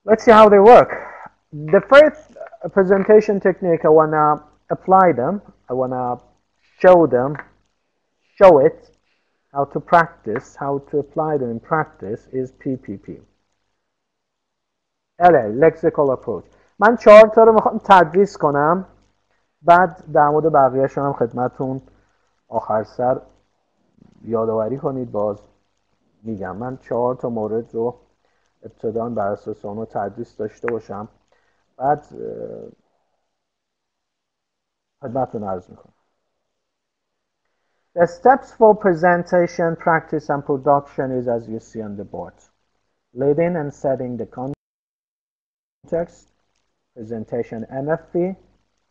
Let's see how they work. The first presentation technique, I want to apply them. I want to show them, show it, how to practice, how to apply them in practice is PPP. lexical approach. من 4 تا رو میخوام تدریس کنم، بعد در مورد بقیه‌شون هم خدمتتون آخر سر یادآوری کنید. باز میگم من 4 تا مورد رو ابتداً بر اساس اون تدریس داشته باشم، بعد خدمتتون عرض میکنم. The steps for presentation, practice and production is as you see on the board. Leading and setting the context, presentation MFP,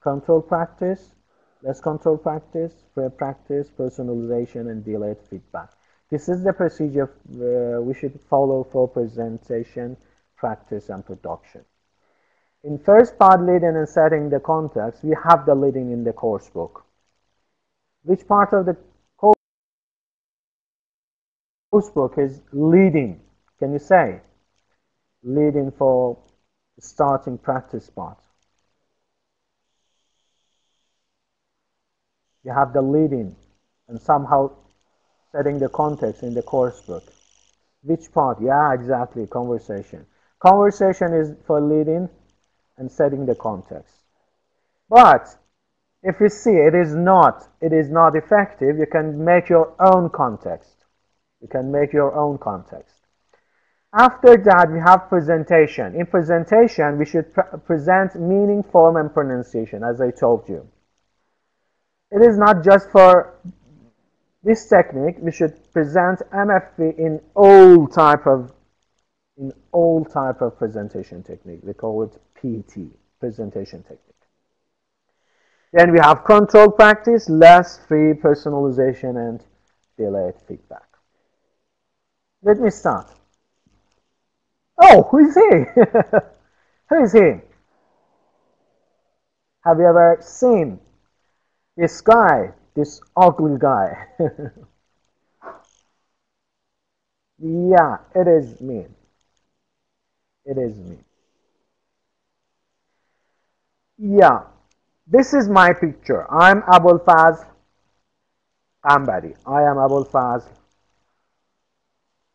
control practice, less control practice, practice, personalization and delayed feedback. This is the procedure we should follow for presentation, practice and production. In first part, leading and setting the context, we have the leading in the course book. Which part of the course book is leading? Can you say? Leading for starting practice part. You have the leading and somehow setting the context in the course book. Which part? Yeah, exactly, conversation. Conversation is for leading and setting the context. But if you see it is not effective, you can make your own context. You can make your own context. After that, we have presentation. In presentation, we should present meaning, form, and pronunciation, as I told you. It is not just for this technique. We should present MFP in all type of presentation technique. We call it PT, presentation technique. Then we have control practice, less free personalization, and delayed feedback. Let me start. Oh, who is he? Who is he? Have you ever seen this guy, this ugly guy? Yeah, it is me. It is me. Yeah, this is my picture. I'm Abulfazl Qambari. I am Abulfazl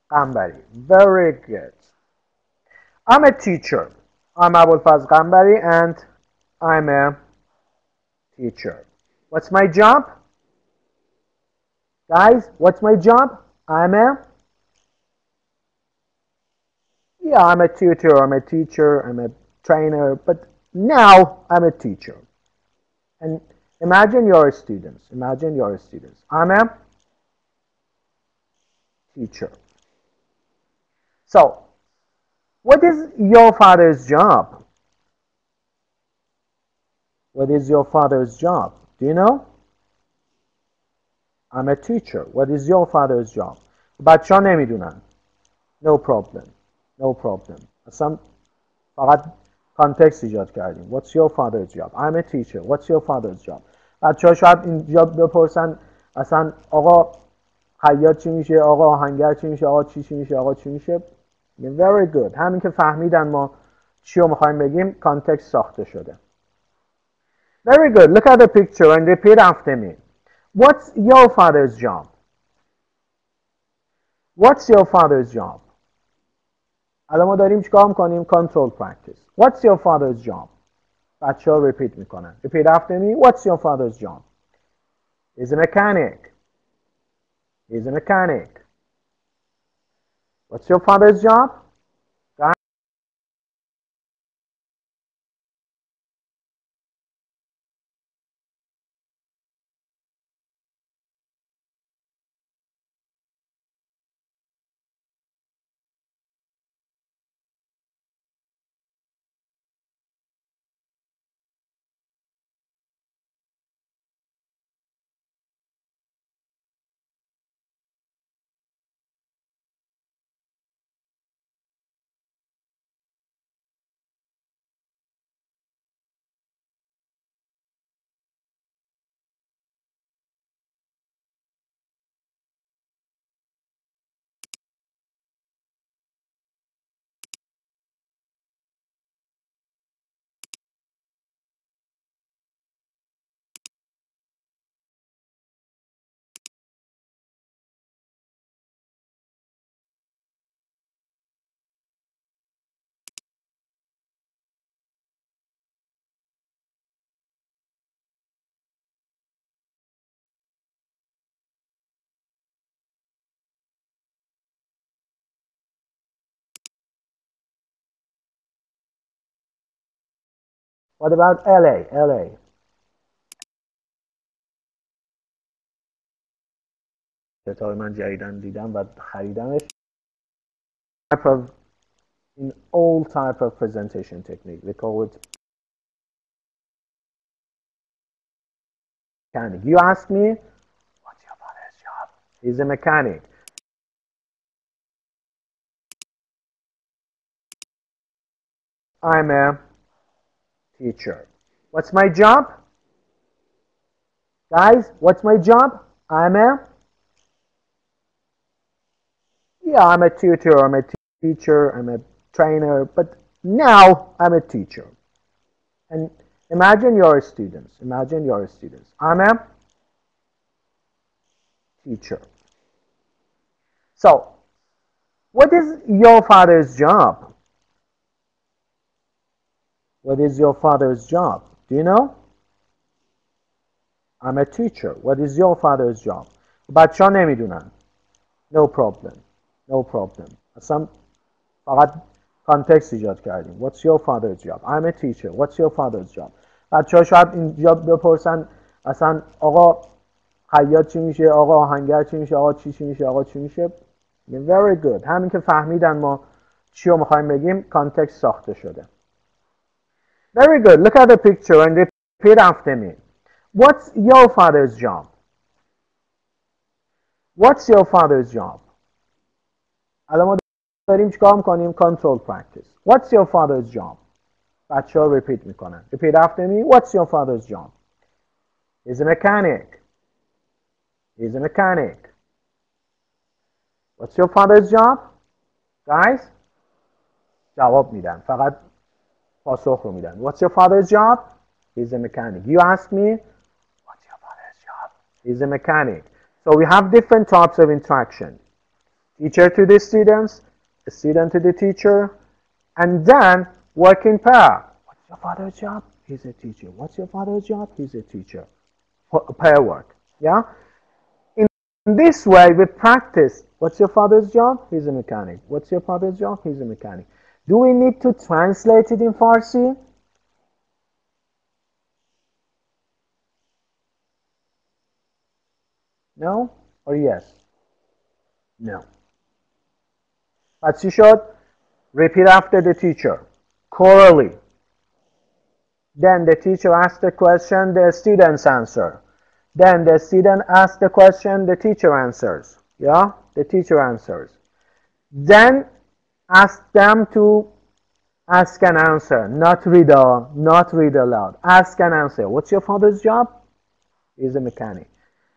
Qambari. Very good. I'm a teacher. I'm Abulfazl Qambari and I'm a teacher. What's my job? Guys, what's my job? I'm a tutor, I'm a teacher, I'm a trainer, but now I'm a teacher. And imagine you're students. Imagine you're students. I'm a teacher. So, what is your father's job? What is your father's job? Do you know? I'm a teacher. What is your father's job? بچه‌ها نمیدونن. No problem. No problem. اصلا فقط کانتکست ایجاد کردیم. What's your father's job? I'm a teacher. What's your father's job? بچه‌ها شاید اینجا بپرسن اصلا آقا خیاط چی میشه؟ آقا آهنگر چی میشه؟ آقا چی میشه؟ آقا چی میشه؟ Very good. همین که فهمیدن ما چی رو میخوایم بگیم کانتکست ساخته شده. Very good. Look at the picture and repeat after me. What's your father's job? What's your father's job? الان ما داریم چیکار میکنیم؟ Control practice. What's your father's job? بچه ها repeat میکنن. Repeat after me. What's your father's job? He's a mechanic. He's a mechanic. What's your father's job? What about LA? LA. کتاب من جدیدن دیدم و خریدمش. Type of in all type of presentation technique. We call it mechanic. You ask me, what's your father's job? He's a mechanic. I'm a teacher. What's my job? Guys, what's my job? I'm a tutor, I'm a teacher, I'm a trainer, but now I'm a teacher. And imagine you're students. Imagine you're students. I'm a teacher. So, what is your father's job? What is your father's job? Do you know? I'm a teacher. What is your father's job? بچه‌ها نمیدونن. No problem. No problem. اصلا فقط کانتکست ایجاد کردیم. What's your father's job? I'm a teacher. What's your father's job? بچه‌ها شاید اینجا بپرسن اصلا آقا خیاط چی میشه؟ آقا آهنگر چی میشه؟ آقا چی میشه؟ آقا چی میشه؟ Very good. همین که فهمیدن ما چی رو میخوایم بگیم کانتکست ساخته شده. Very good. Look at the picture and repeat after me. What's your father's job? What's your father's job? الان ما داریم چیکار میکنیم؟ Control practice. What's your father's job? بچه ها repeat میکنن. Repeat after me. What's your father's job? He's a mechanic. He's a mechanic. What's your father's job? Guys? جواب میدن. فقط پاسخ رو میدن. What's your father's job? He's a mechanic. You ask me, what's your father's job? He's a mechanic. So we have different types of interaction. Teacher to the students, the student to the teacher, and then work in pair. What's your father's job? He's a teacher. What's your father's job? He's a teacher. Pair work. Yeah? In this way, we practice. What's your father's job? He's a mechanic. What's your father's job? He's a mechanic. Do we need to translate it in Farsi? No? Or yes? No. But you should repeat after the teacher. Chorally. Then the teacher asks the question, the students answer. Then the student asks the question, the teacher answers. Yeah? The teacher answers. Then ask them to ask and answer. Not read aloud. Ask and answer. What's your father's job? He's a mechanic.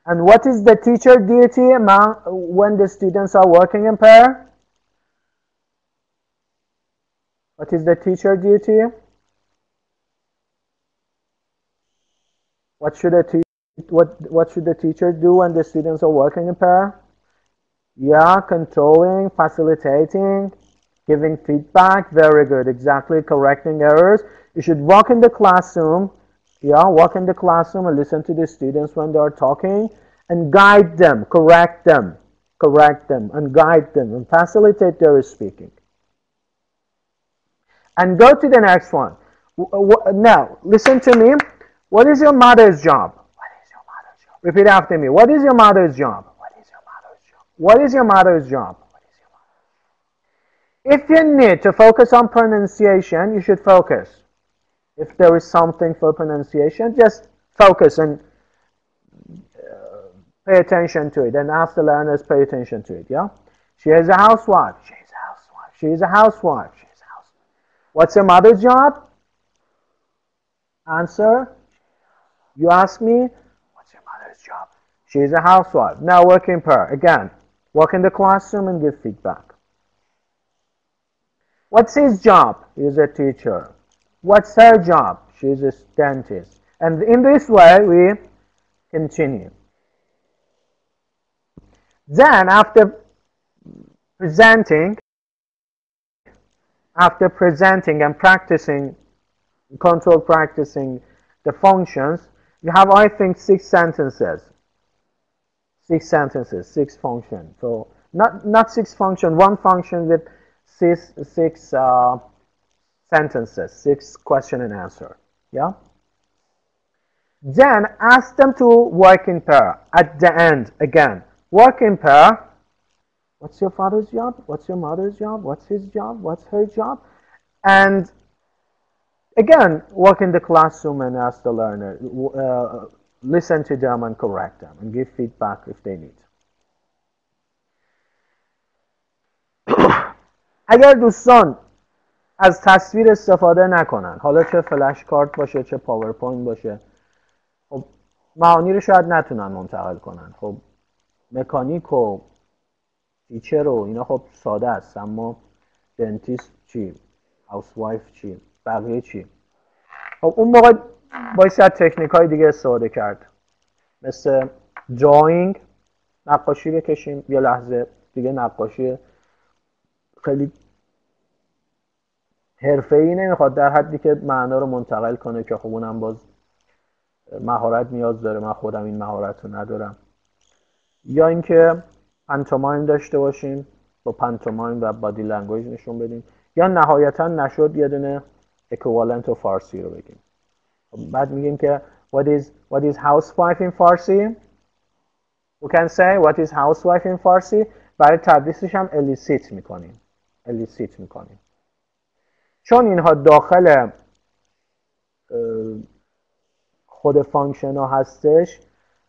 And what is the teacher duty when the students are working in pair? What is the teacher duty? What should the teacher do when the students are working in pair? Yeah, controlling, facilitating, giving feedback. Very good. Exactly. Correcting errors. You should walk in the classroom. Yeah, walk in the classroom and listen to the students when they are talking and guide them, correct them, and guide them and facilitate their speaking. And go to the next one. Now, listen to me. What is your mother's job? What is your mother's job? Repeat after me. What is your mother's job? What is your mother's job? What is your mother's job? What is your mother's job? If you need to focus on pronunciation, you should focus. If there is something for pronunciation, just focus and pay attention to it and ask the learners pay attention to it. Yeah? She is a housewife. She is a housewife. She is a housewife. She is a housewife. What's your mother's job? Answer. You ask me, what's your mother's job? She is a housewife. Now work in pair. Again, walk in the classroom and give feedback. What's his job? He is a teacher. What's her job? She is a dentist. And in this way, we continue. Then, after presenting and practicing, practicing the functions, you have, I think, 6 sentences. 6 sentences, 6 functions. So, not 6 functions, 1 function with 6 sentences, 6 question and answer. Yeah? Then ask them to work in pair. At the end, again, work in pair. What's your father's job? What's your mother's job? What's his job? What's her job? And again, work in the classroom and ask the learner. Listen to them and correct them and give feedback if they need. اگر دوستان از تصویر استفاده نکنن، حالا چه فلش کارت باشه چه پاورپوینت باشه، خب معانی رو شاید نتونن منتقل کنن. خب مکانیک و تیچر و اینا خب ساده است، اما دنتیست چی؟ هاوس وایف چی؟ بقیه چی؟ خب اون موقع باید تکنیک های دیگه استفاده کرد، مثل دراینگ، نقاشی بکشیم. یه لحظه دیگه نقاشی خیلی حرفه‌ای نمیخواد، در حدی که معنا رو منتقل کنه که خب اونم باز مهارت نیاز داره. من خودم این مهارت رو ندارم. یا اینکه پانتومایم داشته باشیم، با پانتومایم و بادی لنگویج نشون بدیم. یا نهایتا نشد یه دونه اکویوالنت و فارسی رو بگیم. بعد میگیم که what is housewife in Farsi? We can say what is housewife in Farsi. برای تدریسش هم elicit میکنیم. چون اینها داخل خود فانکشن ها هستش،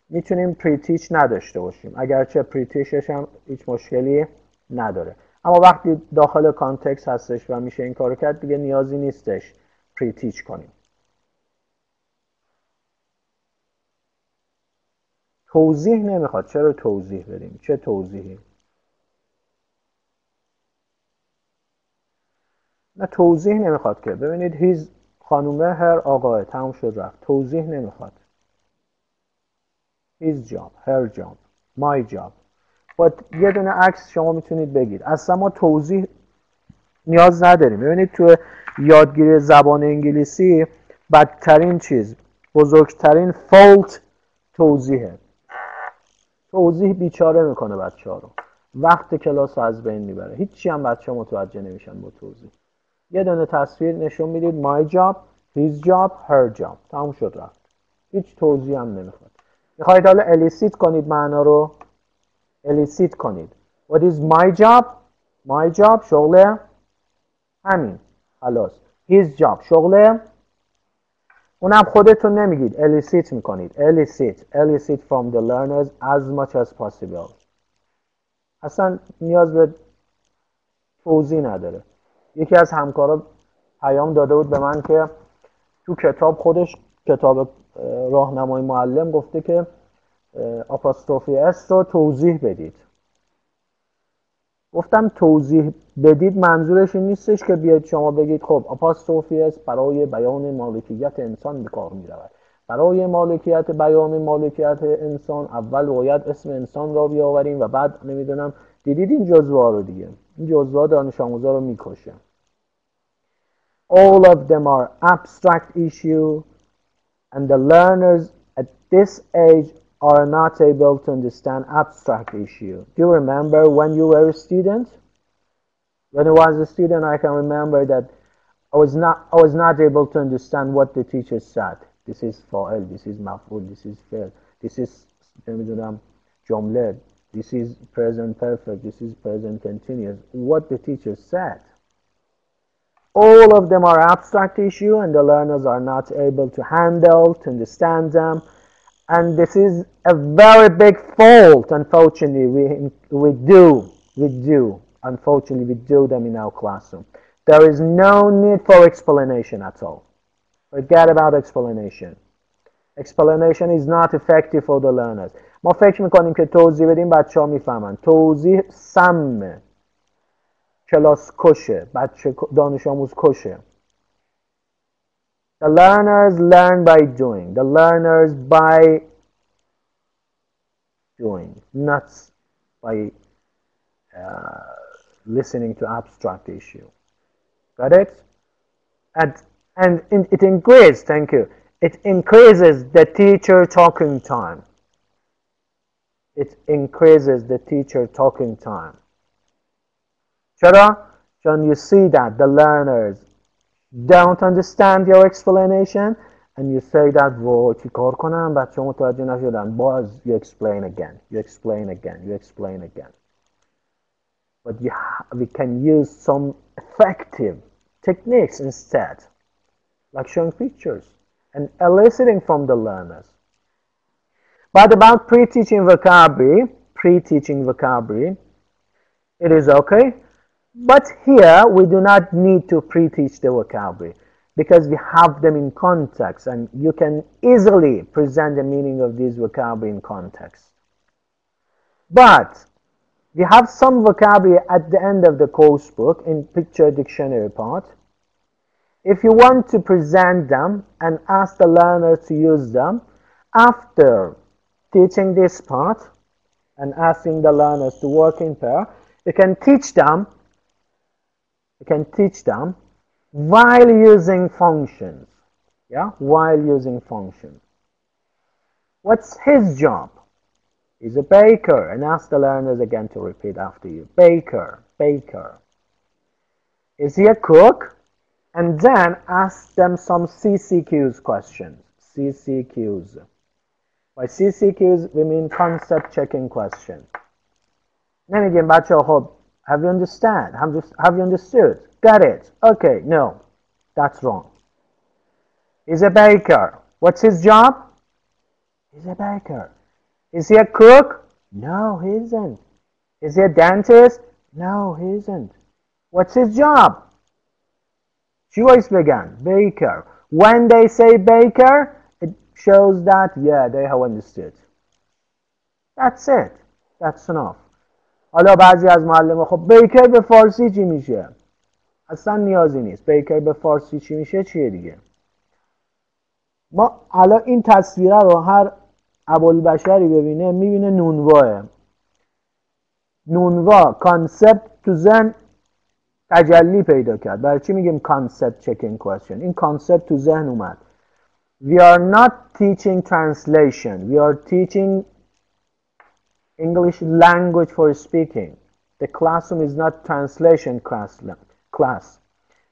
میتونیم پریتیچ نداشته باشیم، اگرچه پریتیچش هم هیچ مشکلی نداره. اما وقتی داخل کانتکست هستش و میشه این کارو کرد، دیگه نیازی نیستش پریتیچ کنیم. توضیح نمیخواد. چرا توضیح بدیم؟ چه توضیحی؟ نه توضیح نمیخواد که. ببینید هیز خانومه، هر آقاه، تموم شد رفت. توضیح نمیخواد. his job, her job, my job. باید یه دونه عکس شما میتونید بگید. اصلا ما توضیح نیاز نداریم. ببینید تو یادگیری زبان انگلیسی بدترین چیز، بزرگترین فولت توضیحه. توضیح بیچاره میکنه بچه ها رو، وقت کلاس رو از بین میبره. هیچی هم بچه ها متوجه نمیشن با توضیح. یه دونه تصویر نشون میدید، my job, his job, her job. تموم شد رفت. هیچ توضیح هم نمیخواد. میخواید حالا الیسیت کنید معنا رو، الیسیت کنید. What is my job? My job شغله همین، خلاص. His job شغله، اونم خودتون نمیگید، elicit میکنید. elicit from the learners as much as possible. اصلا نیاز به توضیح نداره. یکی از همکارا پیام داده بود به من که تو کتاب خودش، کتاب راهنمای معلم، گفته که آپاستروفی اس رو توضیح بدید. گفتم توضیح بدید منظورش این نیستش که بیاید شما بگید خب آپاستروفی اس برای بیان مالکیت انسان به کار می رود. برای بیان مالکیت انسان اول باید اسم انسان را بیاوریم و بعد نمیدونم. دیدید این جزوه رو دیگه. این جزوه دانش آموزا رو میکشه. All of them are abstract issue and the learners at this age are not able to understand abstract issue. Do you remember when you were a student? When I was a student, I can remember that I was not able to understand what the teacher said. This is fa'il, this is maf'ul, this is fi'l, this is jumla, this is present perfect, this is present continuous. What the teacher said. All of them are abstract issue and the learners are not able to handle, to understand them. And this is a very big fault, unfortunately. We do. Unfortunately, we do them in our classroom. There is no need for explanation at all. Forget about explanation. Explanation is not effective for the learners. ما فکر میکنیم که توضیح بدیم بچه ها میفهمن. توضیح سمه. کلاس کشه. بچه دانش آموز کشه. The learners learn by doing. The learners by doing, not by listening to abstract issue. Got it? And it increases, thank you. It increases the teacher talking time. It increases the teacher talking time. Chara, John, you see that the learners don't understand your explanation, and you say that word چیکار کنم بچه متوجه نشدن باز you explain again you explain again you explain again but we can use some effective techniques instead like showing pictures and eliciting from the learners. But about pre-teaching vocabulary, it is okay. But here we do not need to pre-teach the vocabulary because we have them in context and you can easily present the meaning of these vocabulary in context. But we have some vocabulary at the end of the course book in picture dictionary part. If you want to present them and ask the learner to use them, after teaching this part and asking the learners to work in pair, you can teach them while using functions. Yeah, while using functions. What's his job? He's a baker, and ask the learners again to repeat after you. Baker, baker. Is he a cook? And then ask them some CCQs questions. CCQs. By CCQs, we mean concept checking questions. نمیگیم بچه خب, have you understand? Have you understood? Got it? Okay, no. That's wrong. He's a baker. What's his job? He's a baker. Is he a cook? No, he isn't. Is he a dentist? No, he isn't. What's his job? Choice began. Baker. When they say baker, it shows that, yeah, they have understood. That's it. That's enough. حالا بعضی از معلم خب بیکر به فارسی چی میشه؟ اصلا نیازی نیست. بیکر به فارسی چی میشه چیه دیگه؟ ما الان این تصویره رو هر ابوالبشری ببینه میبینه نونواه. نونوا کانسپت تو ذهن تجلی پیدا کرد. برای چی میگیم concept checking question؟ این کانسپت تو ذهن اومد. We are not teaching translation. We are teaching English language for speaking. The classroom is not translation class.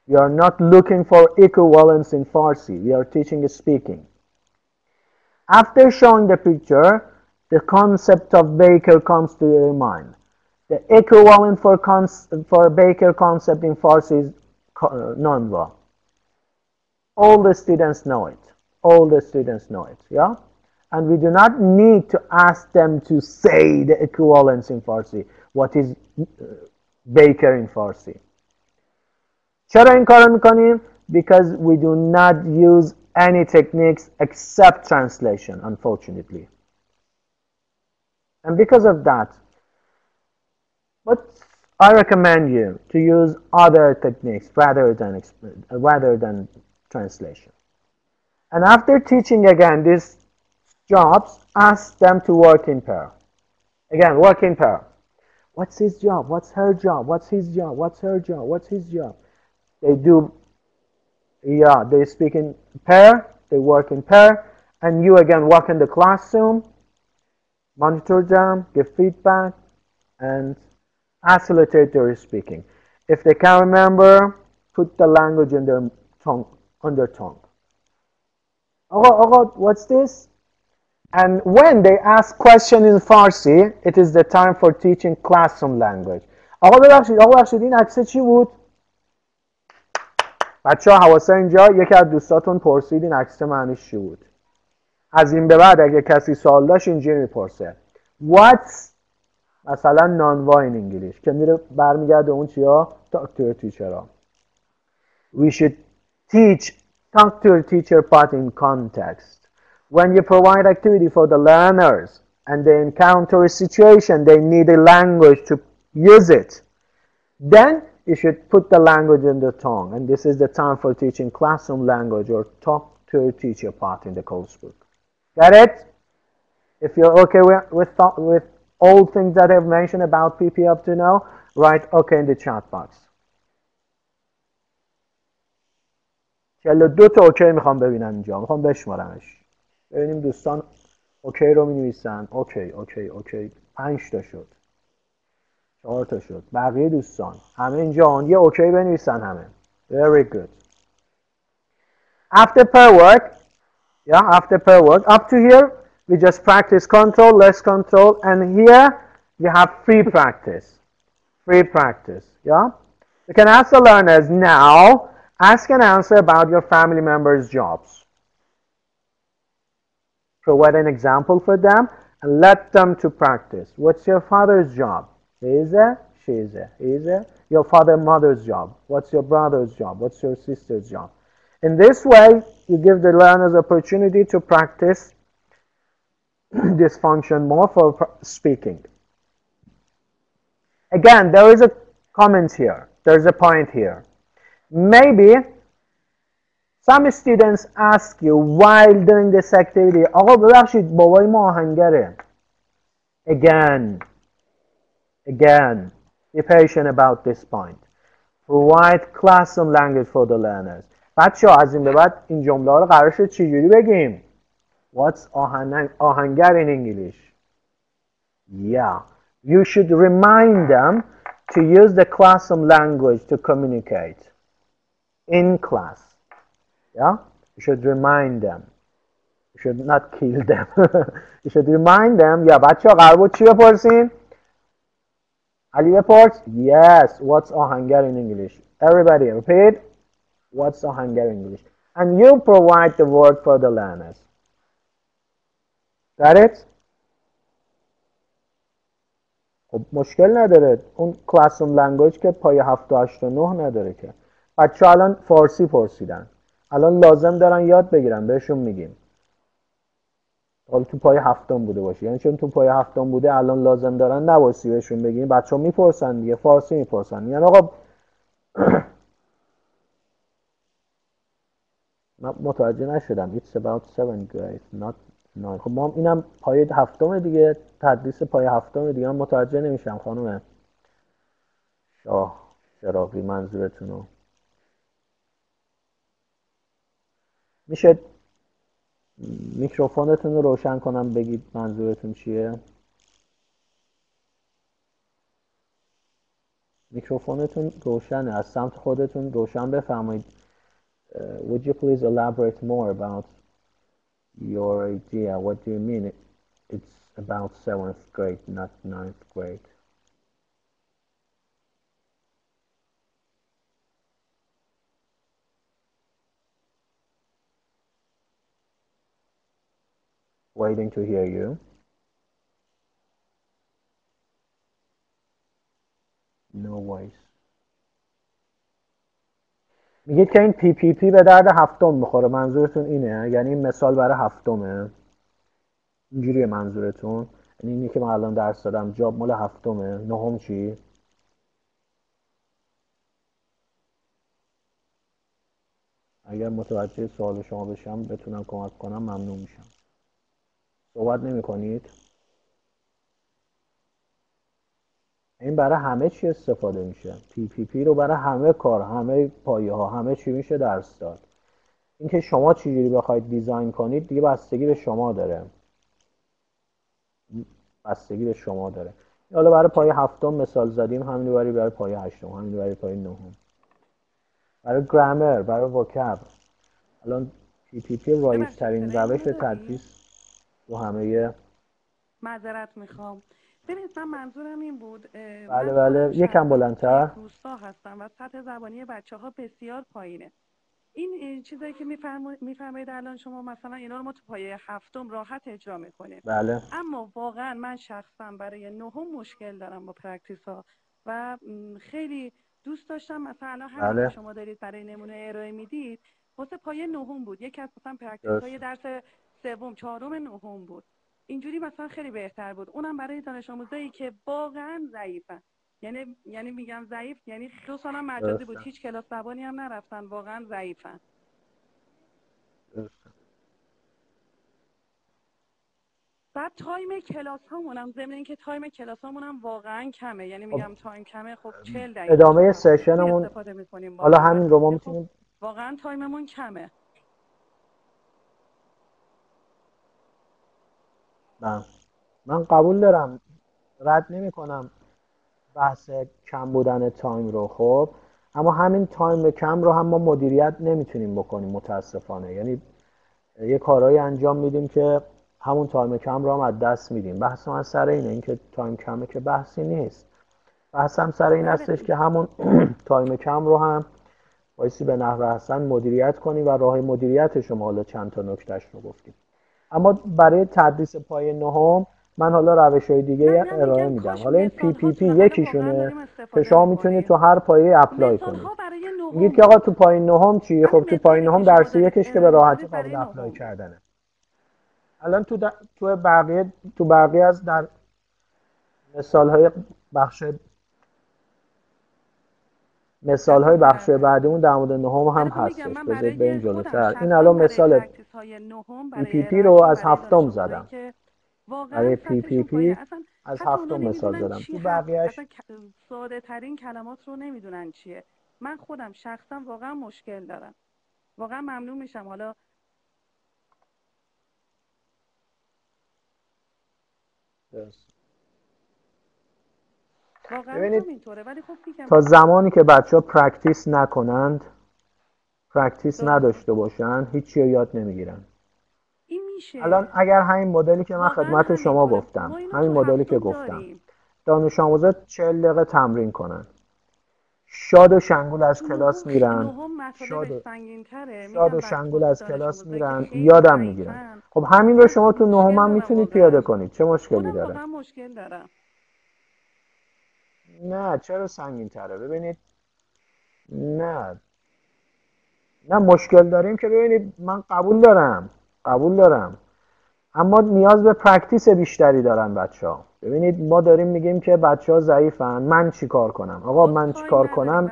We are not looking for equivalence in Farsi. We are teaching speaking. After showing the picture, the concept of baker comes to your mind. The equivalent for baker concept in Farsi is nonva. All the students know it. All the students know it. Yeah? And we do not need to ask them to say the equivalence in Farsi. What is baker in Farsi? چرا این کارو میکنیم؟ Because we do not use any techniques except translation, unfortunately. And because of that, but I recommend you to use other techniques rather than translation. And after teaching again these jobs, ask them to work in pair. Again, work in pair. What's his job? What's her job? What's his job? What's her job? What's his job? They do, yeah, they speak in pair, they work in pair, and you again work in the classroom, monitor them, give feedback, and facilitate their speaking. If they can't remember, put the language in their tongue, on their tongue. Oh, what's this? And when they ask questions in Farsi, it is the time for teaching classroom language. آقا ببخشید این عکس چی بود؟ بچه ها حواسه اینجا یکی از دوستاتون پرسید این عکس معنیش چی بود؟ از این به بعد اگه کسی سوال داشت اینجوری میپرسه. What's مثلا نانوا in English که میره برمیگرده اون چیا؟ Talk to your teacher. We should teach talk to your teacher part in context. When you provide activity for the learners and they encounter a situation, they need a language to use it. Then you should put the language in the tongue. And this is the time for teaching classroom language or talk to your teacher part in the course book. Got it? If you're okay with all things that I've mentioned about PP up to now, write okay in the chat box. 42 تا اوکی میخوام ببینم اینجا. میخوام بشمارمش. ببینیم دوستان اوکی رو می‌نویسن. اوکی 5 تا شد. 4 تا شد. بقیه دوستان همه اینجا یه اوکی بنویسن همه. Very good. After pair work, Yeah, after pair word. Up to here, we just practice control, less control, and here you have free practice. Free practice. Yeah? You can ask the learners now, ask and answer about your family members' jobs. Provide an example for them and let them to practice. What's your father's job? He is there, she is there, he is there. Your father and mother's job. What's your brother's job? What's your sister's job? In this way, you give the learners opportunity to practice this function more for speaking. Again, there is a comment here. There's a point here. Maybe some students ask you while doing this activity, آقا ببخشید بابای ما آهنگره. Again, be patient about this point. Provide classroom language for the learners. بچه ها از این به بعد این جمله ها رو قرار شد چجوری بگیم؟ What's آهنگر in English? Yeah, you should remind them to use the classroom language to communicate in class. Yeah, you should remind them. You should not kill them. You should remind them. Yeah, بچه ها قرار بود چی بپرسین؟ علی بپرس. Yes, what's آهنگر in English? Everybody repeat. What's آهنگر in English? And you provide the word for the learners. Got it? خب مشکل نداره. اون classroom language که پای 7 و 8 و 9 نداره که. بچه الان فارسی پرسیدن. الان لازم دارن یاد بگیرن. بهشون میگیم. حالا تو پای 7 بوده باشه. یعنی چون تو پای 7 بوده الان لازم دارن نباسی بهشون بگیم. بچه ها میپرسن دیگه. فارسی میپرسن. یعنی آقا من متوجه نشدم. It's about 7 grade, not 9. خب ما اینم پای 7 دیگه. تدریس پای 7 دیگه. من متوجه نمیشم خانم شاه شراقی منظورتونو. میشه میکروفونتون رو روشن کنم بگید منظورتون چیه؟ میکروفونتون روشنه. از سمت خودتون روشن بفرمایید. Would you please elaborate more about your idea? What do you mean it's about 7th grade, not 9th grade? Waiting to hear you. No voice. میگید که این پی پی پی به درد 7 میخوره. منظورتون اینه؟ یعنی این مثال برای 7 اینجوریه منظورتون؟ یعنی اینی که من الان درس دادم جاب مال 7 9 چی؟ اگر متوجه سوال شما بشم بتونم کمک کنم ممنون میشم. صحبت نمی کنید؟ این برای همه چی استفاده میشه. پی پی پی رو برای همه کار، همه پایه ها، همه چی میشه درس داد. اینکه شما چجوری بخواید دیزاین کنید دیگه بستگی به شما داره. بستگی به شما داره. حالا برای پایه 7 مثال زدیم، همین برای پایه 8، همین برای پایه 9. برای گرامر، برای وکاب. الان پی پی پی رایج ترین روش تدریس تو همه. معذرت میخوام. ببینید من منظورم این بود. بله یکم بلندتر. روستا هستم و سطح زبانی بچه‌ها بسیار پایینه. این چیزایی که میفرمایید الان شما مثلا اینا رو ما تو پایه 7 راحت اجرا میکنیم. بله. اما واقعا من شخصا برای 9 مشکل دارم با پرکتیس ها و خیلی دوست داشتم مثلا همین که شما دارید برای نمونه ارائه میدید واسه پایه 9 بود. یکی از مثلا پرکتیس های درس 3 4 9 بود. اینجوری مثلا خیلی بهتر بود. اونم برای دانش آموزایی که واقعا ضعیفن. یعنی میگم ضعیف یعنی 2 سالم مجازی بود، هیچ کلاس زبانی هم نرفتن، واقعا ضعیفن. بعد تایم کلاس هامونم ضمن اینکه تایم کلاس هامونم واقعا کمه. یعنی میگم تایم کمه. خب 40 دقیقه ادامه سشنمون حالا همین رو ما میتونیم واقعا تایممون کمه. من قبول دارم، رد نمی کنم بحث کم بودن تایم رو. خب اما همین تایم کم رو هم ما مدیریت نمیتونیم بکنیم متاسفانه. یعنی یه کارهایی انجام میدیم که همون تایم کم رو هم از دست میدیم. بحث من سر اینه، این که تایم کمه که بحثی نیست. بحث هم سر این هستش که همون تایم کم رو هم بایستی به نحو احسن مدیریت کنیم و راه مدیریتش رو حالا چند تا نکتهش رو گفتیم. اما برای تدریس پایه نهم من حالا روش‌های دیگه ارائه میدم. حالا این PPP یکیشونه که شما میتونید تو هر پایه اپلای کنید. میگید که آقا تو پایه نهم چیه؟ خب تو پایه نهم درس یکش که به راحتی قابل اپلای کردنه. الان تو بقیه از در مثال‌های بخش بعدیمون در مورد نهم هم هستش. بذارید بریم جلوتر. این الان مثال PPP رو از هفتم زدم. برای PPP از هفتم مثال زدم. تو بقیه‌اش ساده ترین کلمات رو نمیدونن چیه. من خودم شخصا واقعا مشکل دارم. واقعا ممنون میشم حالا ببینید تا زمانی که بچه‌ها پرکتیس نکنند، پرکتیس نداشته باشن، هیچی رو یاد نمیگیرن. الان اگر همین مدلی که من خدمت شما گفتم، همین مدلی که گفتم، دانش آموزا 40 دقیقه تمرین کنن، شاد و شنگول از کلاس میرن، شاد و شنگول از کلاس میرن، یادم میگیرن. خب همین رو شما تو نهم هم میتونید پیاده کنید. چه مشکلی داره؟ نه چرا سنگین تره؟ ببینید نه مشکل داریم که ببینید من قبول دارم اما نیاز به پرکتیس بیشتری دارن بچه‌ها. ببینید ما داریم میگیم که بچه‌ها ضعیفن، من چیکار کنم؟ آقا من چیکار کنم؟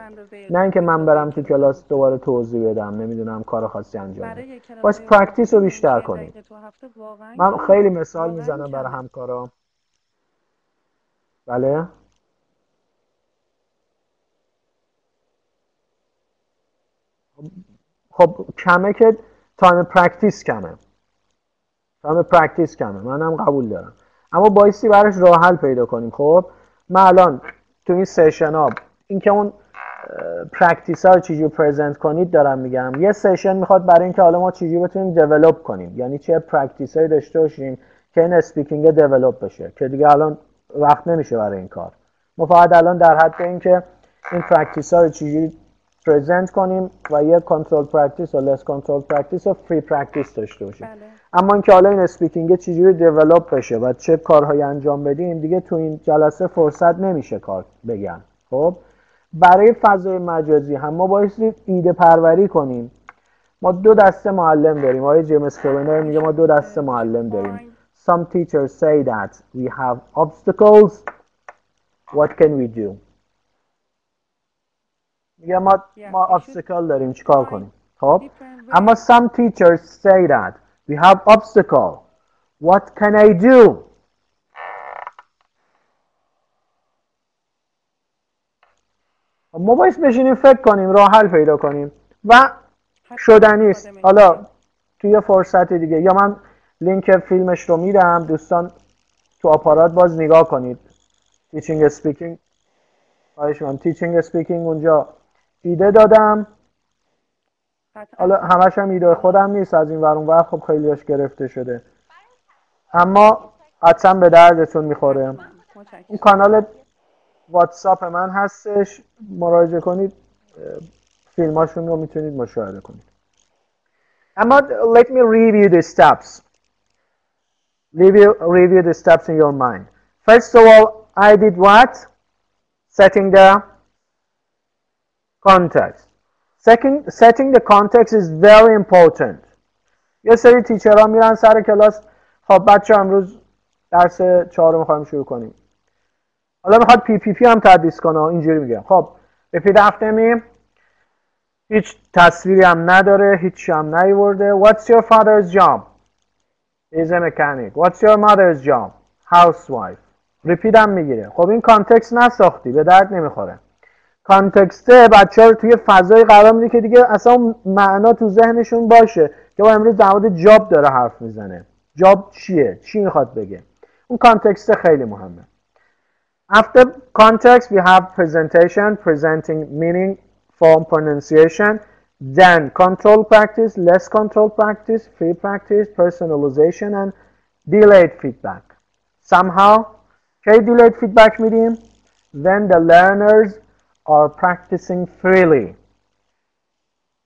نه اینکه من برم تو کلاس دوباره توضیح بدم، نمیدونم کار خاصی انجام بدم. باز پرکتیس رو بیشتر کنید. من خیلی مثال میزنم برای همکارا. بله خب کمه که تایم پرکتیس کمه، منم قبول دارم، اما بایستی براش راه حل پیدا کنیم. خب من الان تو این سشن ها این که اون پرکتیس ها رو چجوری پرزنت کنید دارم میگم. یه سشن میخواد برای اینکه حالا ما چجوری بتونیم دیولپ کنیم، یعنی چه پرکتیس هایی داشته باشیم که این اسپیکینگ دیولپ بشه، که دیگه الان وقت نمیشه برای این کار. ما فقط الان در حد اینکه این پرکتیس ها رو چجوری پرزنت کنیم و یه کنترل پرکتیس و لس کنترل پرکتیس و فری پرکتیس داشته باشیم. اما اینکه حالا این اسپیکینگ چجوری دیولپ بشه و چه کارهایی انجام بدیم دیگه تو این جلسه فرصت نمیشه کار بگم. خب برای فضای مجازی هم ما باید ایده پروری کنیم. ما دو دسته معلم داریم. آقای جیمز کلینر میگه ما دو دسته معلم داریم. Some teachers say that we have obstacles. What can we do? میگه ما obstacle داریم، چیکار کنیم؟ خب اما some teachers say that we have obstacle. What can I do? ما باید بشینیم فکر کنیم، راه حل پیدا کنیم و شدنی است. حالا توی فرصت دیگه یا من لینک فیلمش رو میدم، دوستان تو آپارات باز نگاه کنید. تیچینگ اسپیکینگ، خواهش می‌کنم تیچینگ اسپیکینگ اونجا ایده دادم. حالا همش هم ایده خودم نیست، از این ور اون ور خب خیلیش گرفته شده، اما حتما به دردتون میخوره. اون کانال واتساپ من هستش، مراجعه کنید، فیلماشون رو میتونید مشاهده کنید. اما let me review the steps. Review the steps in your mind. First of all, I did what? Setting the context. Second, setting the context is very important. یه سری تیچرها میرن سر کلاس، خب بچه امروز درس 4 رو میخوایم شروع کنیم، حالا میخواد PPP هم تدریس کنه، اینجوری میگم خب repeat after me. هیچ تصویری هم نداره، هیچ هم نیورده. What's your father's job? He's a mechanic. What's your mother's job? Housewife. repeat هم میگیره. خب این کانتکست نساختی، به درد نمیخوره. کانتکسته بچه ها رو توی فضای قرار میده که دیگه اصلا معنا تو ذهنشون باشه که با امروز در مورد جاب داره حرف میزنه. جاب چیه؟ چی میخواد بگه؟ اون کانتکست خیلی مهمه. After context we have presentation, presenting meaning, form, pronunciation. then control practice, less control practice, free practice, personalization and delayed feedback. Somehow کی delayed feedback میدیم when the learners are practicing freely.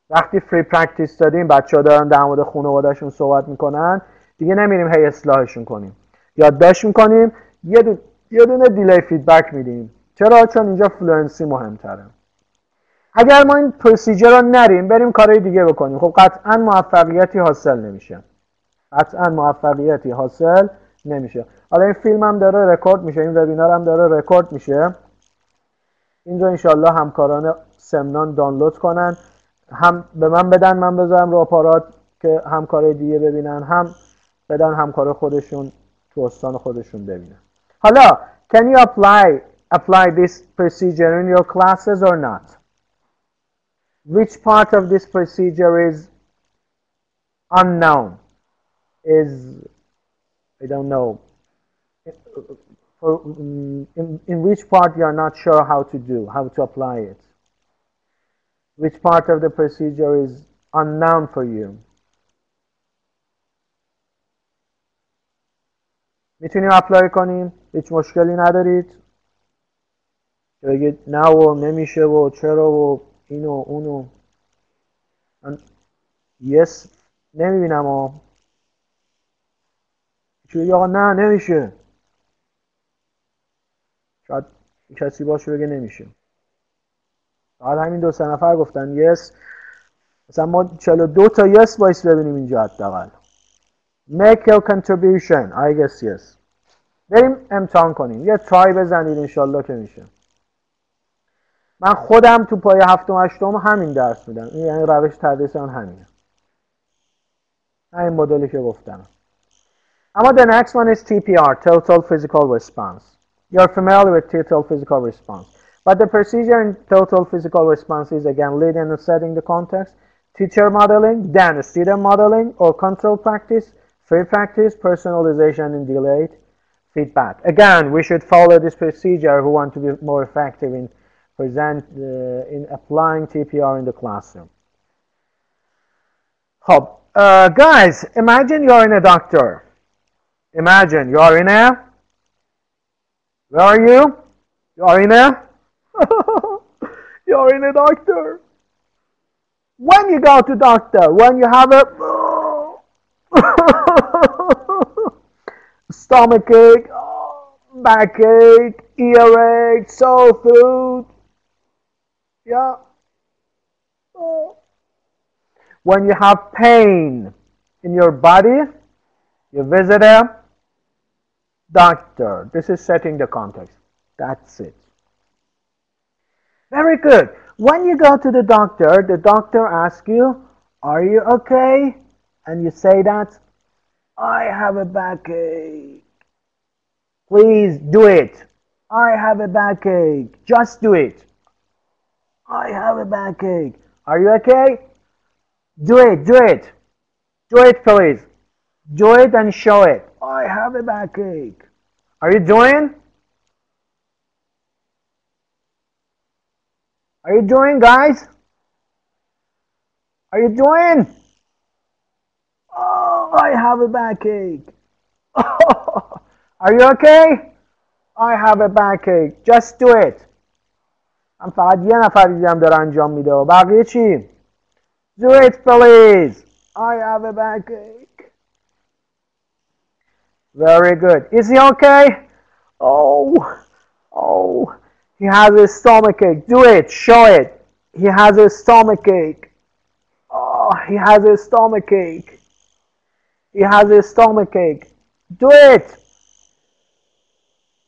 وقتی free practice دادیم بچه ها دارن در مورد خانواده‌شون صحبت میکنن دیگه نمیریم هی اصلاحشون کنیم، یادداشت میکنیم، یه دونه دیلی فیدبک میدیم. چرا؟ چون اینجا فلوئنسی مهمتره. اگر ما این پروسیجر رو نریم بریم کارهای دیگه بکنیم خب قطعا موفقیتی حاصل نمیشه. حالا این فیلم هم داره رکورد میشه، این وبینار هم داره رکورد میشه. این رو انشالله همکاران سمنان دانلود کنن، هم به من بدن، من بذارم رو آپارات که همکارای دیگه ببینن، هم بدن همکار خودشون تو استان خودشون ببینن. حالا can you apply this procedure in your classes or not? Which part of this procedure is unknown? Is, I don't know, in which part you are not sure how to apply it? Which part of the procedure is unknown for you? میتونیم اپلای کنیم؟ هیچ مشکلی ندارید؟ بگید نه و نمیشه و چرا و اینو اونو. من yes نمیبینم و چون آقا نه نمیشه، شاید کسی باشه بگه نمیشه. فقط همین 2-3 نفر گفتن yes. مثلا ما 42 تا yes باید ببینیم اینجا حداقل. Make your contribution. I guess yes. بریم امتحان کنیم، یه ترای بزنید انشالله که میشه. من خودم تو پای 7 و 8 همین درس میدم، این یعنی روش تدریس اون همینه، همین مدلی که گفتم. اما the next one is TPR, Total Physical Response. You're familiar with Total Physical Response, but the procedure in Total Physical Response is again leading and setting the context, teacher modeling, then student modeling or control practice, free practice, personalization and delayed feedback. Again, we should follow this procedure who want to be more effective in applying TPR in the classroom. Guys, imagine you're in a doctor. Imagine you're in a, where are you? You're in a, you're in a doctor. When you go to doctor, when you have a stomachache, backache, earache, sore throat, yeah. When you have pain in your body, you visit a doctor. This is setting the context. That's it. Very good. When you go to the doctor asks you, are you okay? And you say that, I have a backache. Please do it. I have a backache. Just do it. I have a backache. Are you okay? Do it. Do it. Do it, please. Do it and show it. I have a backache. Are you doing? Are you doing, guys? Are you doing? Oh, I have a backache. Are you okay? I have a backache. Just do it. من فقط یه نفر دیدم داره انجام میده و بقیه چی؟ Do it, please. I have a backache. Very good. Is he okay? Oh, he has a stomachache. Do it. Show it. He has a stomachache. Oh, he has a stomachache. He has a stomachache. Do it.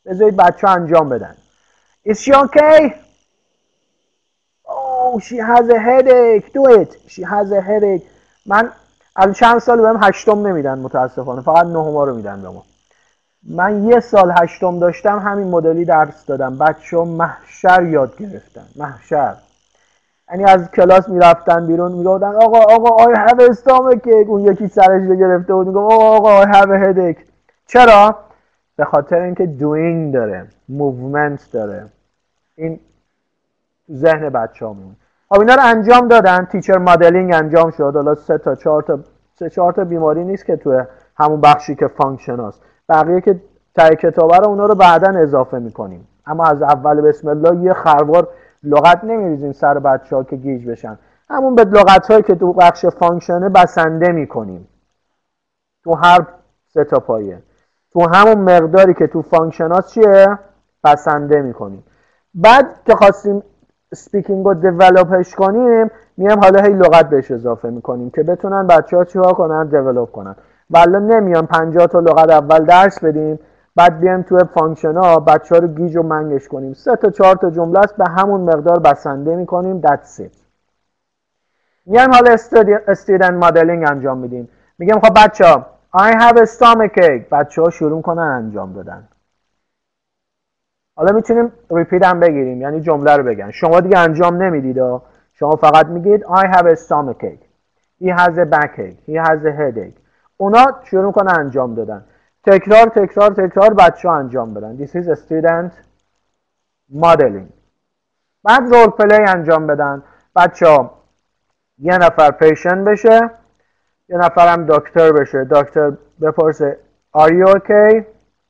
بذارید بچه انجام بدن. Is she okay? Oh, she has a headache. Do it. She has a headache. من از چند سال بهم 8 نمیدن متاسفانه، فقط 9 رو میدن به ما. من 1 سال 8 داشتم همین مدلی درس دادم، بچه‌ها محشر یاد گرفتن، محشر. یعنی از کلاس میرفتن بیرون میگفتن آقا I have a stomachache. اون یکی سرش رو گرفته بود میگفت آقا I have a headache. چرا؟ به خاطر اینکه doing داره، movement داره. این تو ذهن بچه‌ها میمونه. خب اینا رو انجام دادن، تیچر مدلینگ انجام شد. حالا 3 تا بیماری نیست که توی همون بخشی که فانکشن هست، بقیه که تای کتابه رو اونا رو بعداً اضافه میکنیم. اما از اول بسم الله یه خروار لغت نمیریزیم سر بچه‌ها که گیج بشن، همون به لغت‌هایی که تو بخش فانکشنه بسنده میکنیم تو هر 3 تا پایه، تو همون مقداری که تو فانکشن ها چیه بسنده میکنیم. بعد که خواستیم سپیکینگ رو دیولوپش کنیم میام حالا هی لغت بهش اضافه میکنیم که بتونن بچه ها چیکار کنن، دیولوپ کنن. ولی نمیام 50 تا لغت اول درس بدیم بعد بیام توی فانکشن ها بچه ها رو گیج و منگش کنیم. 3 تا 4 تا جمله است به همون مقدار بسنده میکنیم. That's it. میام حالا student modeling انجام میدیم. میگم خب بچه ها I have a stomachache. بچه ها شروع کنن انجام دادن. حالا میتونیم ریپیت هم بگیریم، یعنی جمله رو بگن. شما دیگه انجام نمیدید، شما فقط میگید I have a stomachache. He has a backache. He has a headache. اونا شروع کنن انجام دادن. تکرار تکرار تکرار بچه ها انجام بدن. This is a student modeling. بعد رول پلی انجام بدن. بچه ها یه نفر پیشنت بشه، یه نفر هم دکتر بشه. دکتر بپرسه Are you okay؟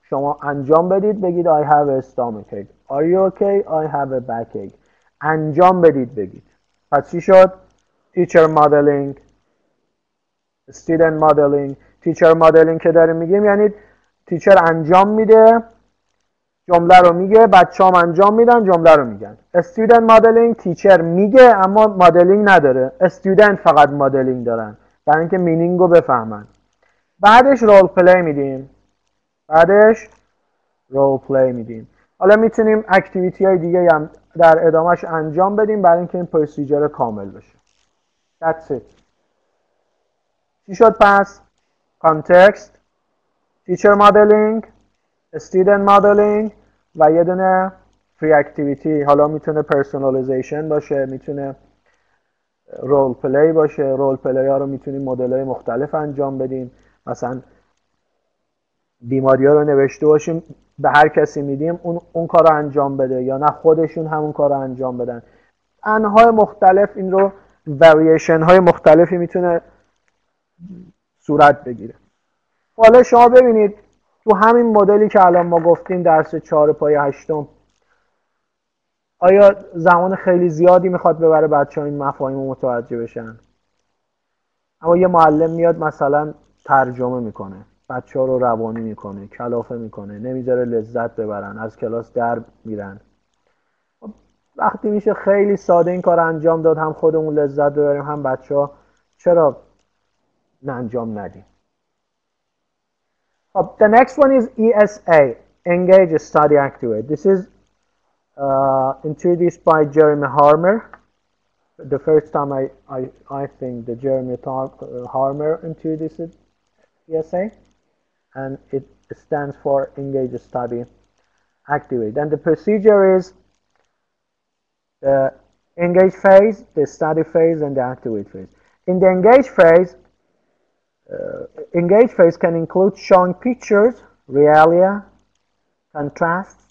شما انجام بدید بگید I have a stomachache. Are you okay؟ I have a backache. انجام بدید بگید. پس چی شد؟ Teacher modeling، student modeling. Teacher modeling که داریم میگیم یعنی تیچر انجام میده جمله رو میگه، بچه هم انجام میدن جمله رو میگن. Student modeling تیچر میگه اما مدلینگ نداره، student فقط مدلینگ دارن برای اینکه مینینگ رو بفهمن. بعدش رول پلی میدیم. حالا میتونیم اکتیویتی های دیگه هم در ادامهش انجام بدیم برای اینکه این پروسیجر کامل بشه. That's it. چی شد پس؟ Context، Teacher modeling، Student modeling و یه دونه free activity. حالا میتونه personalization باشه، میتونه رول پلی باشه. رول پلی ها رو میتونیم مدل های مختلف انجام بدیم. مثلا بیماری ها رو نوشته باشیم به هر کسی میدیم اون کار رو انجام بده، یا نه خودشون همون کار رو انجام بدن. انواع مختلف این رو واریشن های مختلفی میتونه صورت بگیره. حالا شما ببینید تو همین مدلی که الان ما گفتیم درس 4 پای 8، آیا زمان خیلی زیادی میخواد ببره بچه ها این مفاهیم رو متوجه بشن؟ اما یه معلم میاد مثلا ترجمه میکنه، بچه ها رو روانی میکنه، کلافه میکنه، نمیذاره لذت ببرن، از کلاس در میرن. وقتی میشه خیلی ساده این کار انجام داد، هم خودمون لذت ببریم هم بچه ها، چرا انجام ندیم؟ The next one is ESA, Engage, Study, Activate. This is introduced by Jeremy Harmer. The first time I think the Jeremy Harmer introduced ESA, and it stands for Engage, Study, Activate. And the procedure is the engage phase, the study phase, and the activate phase. In the engage phase can include showing pictures, realia, contrasts,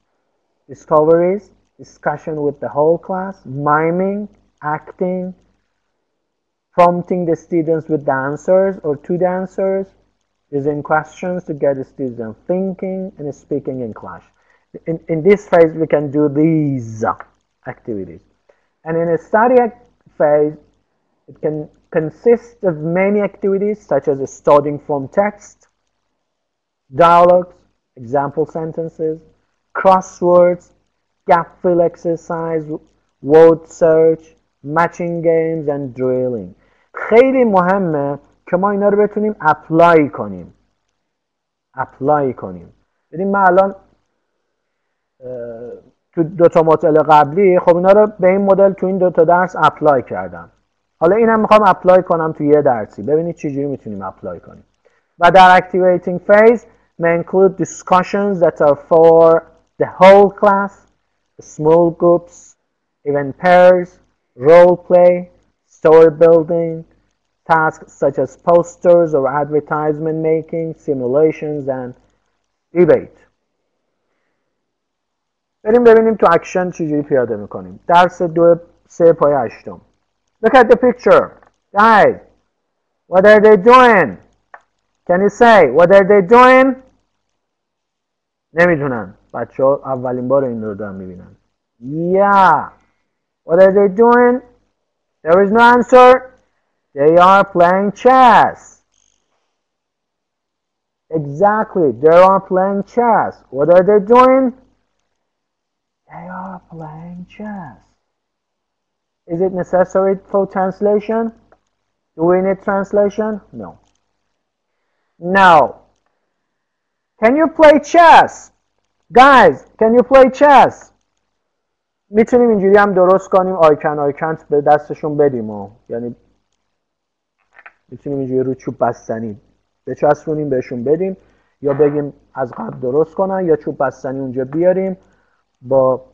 discoveries, discussion with the whole class, miming, acting, prompting the students with the answers or to the answers, using questions to get the students thinking and speaking in class. In this phase, we can do these activities. And in a study phase, it can consist of many activities such as studying from text, dialogues, example sentences, crosswords, gap fill exercise, word search, matching games and drilling. خیلی مهمه که ما اینا رو بتونیم اپلای کنیم. ببین من الان تو 2 تا مطالعه قبلی خب اینا رو به این مدل تو این 2 تا درس اپلای کردم. حالا اینم میخوام اپلای کنم تو یه درسی. ببینید چجوری میتونیم اپلای کنیم. و در activating phase may include discussions that are for the whole class, small groups, even pairs, role play, story building, tasks such as posters or advertisement making, simulations and debate. بریم ببینیم تو اکشن چجوری پیاده میکنیم. درس 2 3 پای 8. Look at the picture. Guys, what are they doing? Can you say, what are they doing? نمیدونن. بچه ها اولین بار این رو دارن میبینن. Yeah. What are they doing? There is no answer. They are playing chess. Exactly. They are playing chess. What are they doing? They are playing chess. Is it necessary for translation? Do we need translation? No. Now, can you play chess? Guys, can you play chess? میتونیم اینجوری هم درست کنیم I can't به دستشون بدیم یعنی میتونیم اینجوری رو چوب بستنی بچسبونیم بهشون بدیم یا بگیم از قبل درست کنن یا چوب بستنی اونجا بیاریم با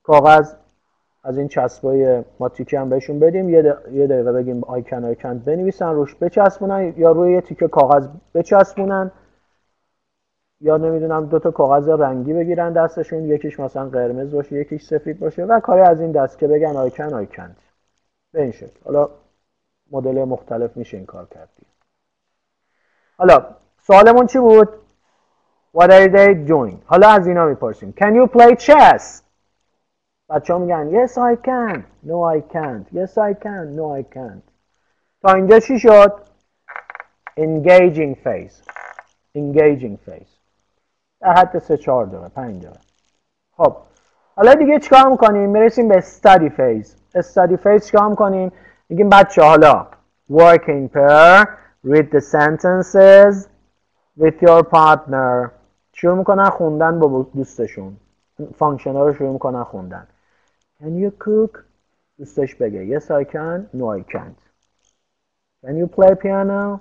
کاغذ از این چسبای ماتیکی هم بهشون بدیم یه دقیقه بگیم I can't بنویسن روش بچسبونن یا روی یه تیکه کاغذ بچسبونن یا نمیدونم دو تا کاغذ رنگی بگیرن دستشون یکیش مثلا قرمز باشه یکیش سفید باشه و کاری از این دست که بگن I can't به این شکل. حالا مدل مختلف میشه این کار کرد. حالا سوالمون چی بود؟ What are they doing؟ حالا از اینا میپرسیم Can you play chess؟ بچه ها میگن Yes I can No I can't Yes I can No I can't. تا اینجا چی شد؟ Engaging phase در حد 3-4 دقیقه 5 دقیقه. خب حالا دیگه چیکار میکنیم؟ میرسیم به study phase چیکار میکنیم؟ میگیم بچه حالا work in pair read the sentences with your partner. شروع میکنن خوندن با دوستشون فانکشن ها رو شروع میکنن خوندن. Can you cook؟ دوستش بگه Yes I can No I can't. Can you play piano؟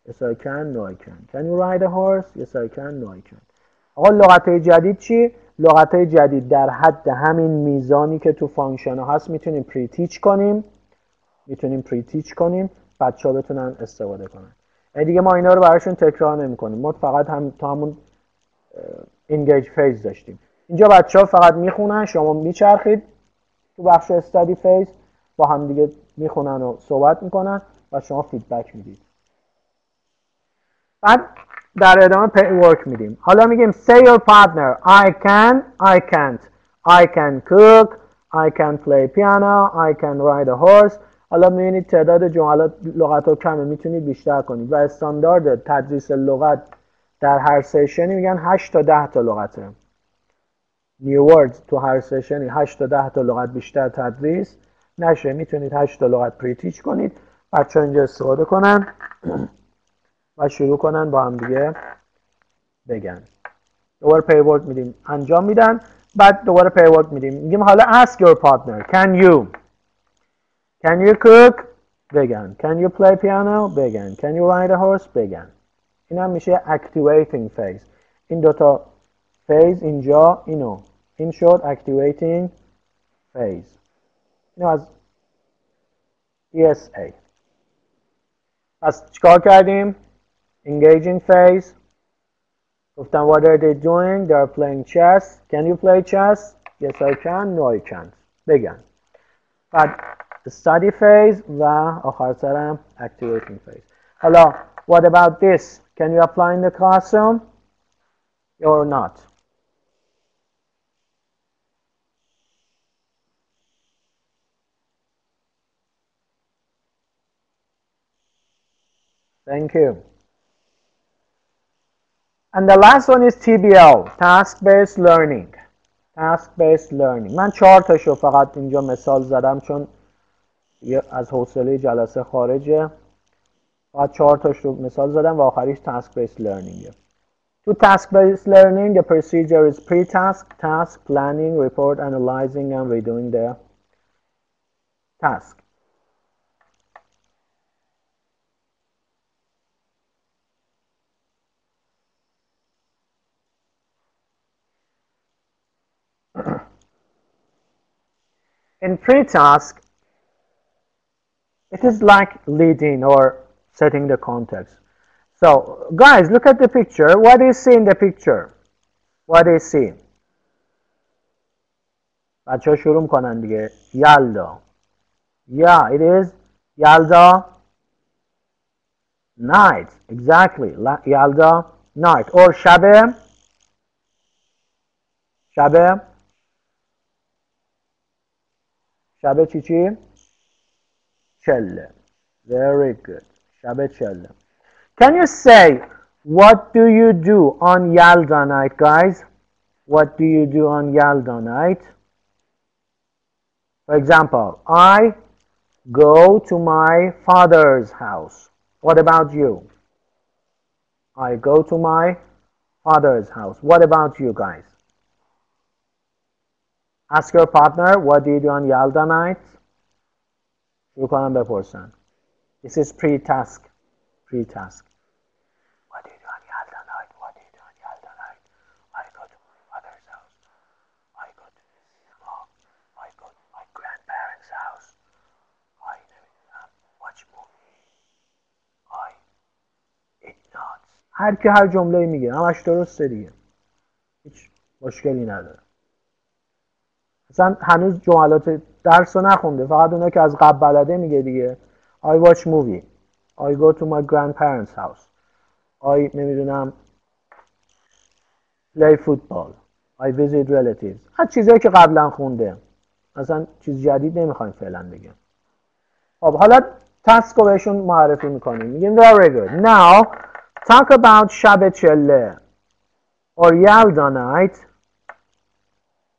Yes I can No I can't. Can you ride a horse؟ Yes I can No I can't. آقا لغت‌های جدید چی؟ لغت‌های جدید در حد همین میزانی که تو فانکشن ها هست میتونیم پریتیچ کنیم بچه‌ها بتونن استفاده کنن. یعنی دیگه ما اینا رو براشون تکرار نمی‌کنیم. ما فقط تا همون engage phase داشتیم. اینجا بچه‌ها فقط میخونن شما میچرخید تو بخش study phase با هم دیگه میخونن و صحبت میکنن و شما فیدبک میدید. بعد در ادامه work میدیم. حالا میگیم say your partner I can't I can cook I can play piano I can ride a horse. حالا میبینید تعداد جملات لغت ها کمه میتونید بیشتر کنید و استاندارد تدریس لغت در هر سیشنی میگن 8 تا 10 تا لغته. new words تو هر سیشنی 8 تا 10 تا لغت بیشتر تدریس نشه. میتونید 8 تا لغت پریتیچ کنید بچه‌ها اینجا استفاده کنن و شروع کنن با هم دیگه بگن. دوباره پیورک میدیم انجام میدن بعد دوباره پیورک میگیم حالا ask your partner Can you cook؟ بگن. Can you play piano؟ بگن. Can you ride a horse؟ بگن. این هم میشه activating phase. این دوتا phase اینجا این شد activating phase. اینو از ESA. پس چیکار کردیم؟ Engaging phase. گفتم what are they doing? They are playing chess. Can you play chess? Yes I can. No I can't. بگن. بعد study phase و آخر سرم activating phase. حالا what about this? Can you apply in the classroom or not? Thank you. And the last one is TBL, task-based learning. من 4 تاشو فقط اینجا مثال زدم چون از حوصله جلسه خارجه. فقط 4 تاشو مثال زدم و آخریش task-based learning. To task-based learning, the procedure is pre-task, task, planning, report, analyzing, and redoing the task. In pre-task, it is like leading or setting the context. So, guys, look at the picture. What do you see in the picture? What do you see? بچه ها شروع کنن دیگه. Yeah, it is Yalda night. Exactly. Yalda night. Or شب چی؟ چله. Very good. شب چله. Can you say, what do you do on Yalda night, guys? What do you do on Yalda night? For example, I go to my father's house. What about you? I go to my father's house. What about you guys? Ask your partner, what do you do on Yalda night? شروع کنم بپرسن. This is pre-task. Pre-task. What do you do on Yalda night? What do you do on Yalda night? I go to my father's house. I go to the cinema. I go to my grandparents' house. I watch movie. I eat nuts. هر کی هر جمله میگه همش درسته دیگه. هیچ مشکلی نداره. مثلا هنوز جملات درس رو نخونده، فقط اونا که از قبل بلده میگه دیگه. I watch movie. I go to my grandparents' house. I نمیدونم play football. I visit relatives. هر چیزایی که قبلا خونده. مثلا چیز جدید نمیخوایم فعلا بگیم. خب حالا تاسک رو بهشون معرفی میکنیم. میگیم very good. Now talk about شب چله or Yalda night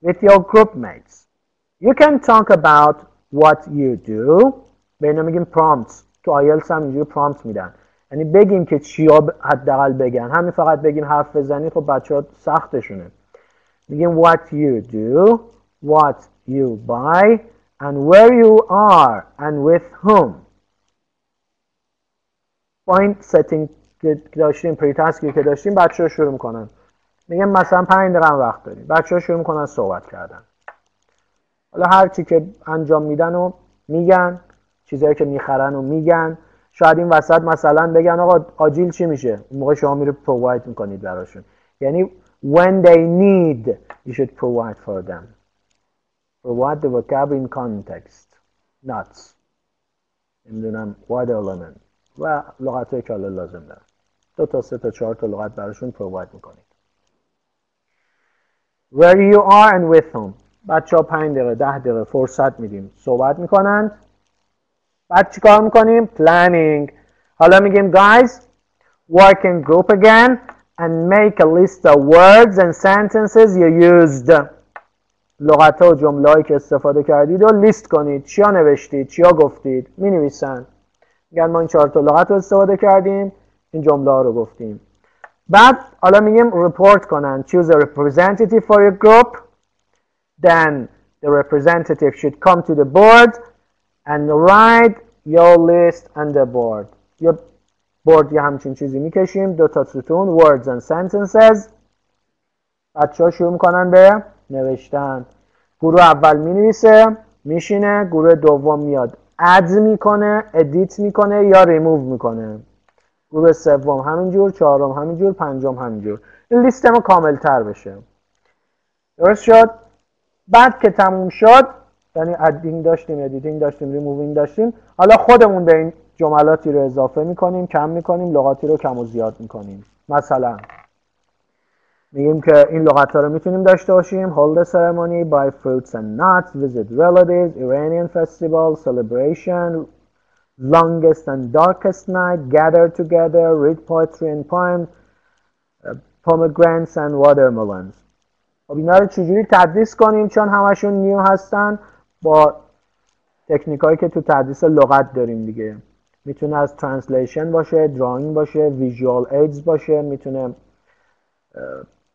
with your group mates. You can talk about what you do. به اینا میگیم prompts. تو آیلتس هم اینجوری prompt میدن. یعنی بگیم که چیا حداقل بگن. همین فقط بگیم حرف بزنی خب بچه‌ها سختشونه. میگیم what you do, what you buy, and where you are and with whom. با این setting که داشتیم پری تاسکی که داشتیم بچه‌ها شروع میکنن. میگم مثلا 5 دقیقه وقت داریم. بچه‌ها شروع میکنن صحبت کردن. حالا هر چی که انجام میدن و میگن، چیزایی که میخرن و میگن. شاید این وسط مثلا بگن آقا آجیل چی میشه؟ اون موقع شما میره پروواید میکنید براشون. یعنی when they need you should provide for them. Provide the vocabulary in context. Not نمیدونم what element و لغتایی که حالا لازم دارن. 2 تا 3 تا 4 تا لغت براشون پروواید میکنید. Where you are and with whom. بچه ها 5 دقیقه 10 دقیقه فرصت میدیم صحبت میکنند. بعد چی کار میکنیم؟ Planning. حالا میگیم guys work in group again and make a list of words and sentences you used. لغت ها و جمله هایی که استفاده کردید و لیست کنید. چیا نوشتید؟ چیا گفتید؟ می نویسن. میگن ما این 4 تا لغت رو استفاده کردیم، این جمله ها رو گفتیم. بعد حالا میگیم report کنن. Choose a representative for your group. Then the representative should come to the board and write your list on the board. یه بورد یه همچین چیزی میکشیم، 2 تا ستون words and sentences. بچه ها شروع میکنن به نوشتن. گروه اول مینویسه، میشینه، گروه دوم میاد اد میکنه، ادیت میکنه یا ریموو میکنه. گروه سوم همینجور، چهارم همینجور، پنجم همینجور. این لیست ما کامل تر بشه. درست شد؟ بعد که تموم شد، یعنی ادینگ داشتیم، ادیتینگ داشتیم، ریمووینگ داشتیم، حالا خودمون به این جملاتی رو اضافه میکنیم، کم میکنیم، لغاتی رو کم و زیاد میکنیم. مثلا میگیم که این لغت ها رو میتونیم داشته باشیم: hold a ceremony, buy fruits and nuts, visit relatives, Iranian festival, celebration, longest and darkest night, gather together, read poetry and poems, pomegranates and watermelons. خب اینا رو چجوری تدریس کنیم؟ چون همشون نیو هستن، با تکنیک هایی که تو تدریس لغت داریم دیگه. میتونه از ترنسلیشن باشه، دراینگ باشه، ویژوال ایدز باشه، میتونه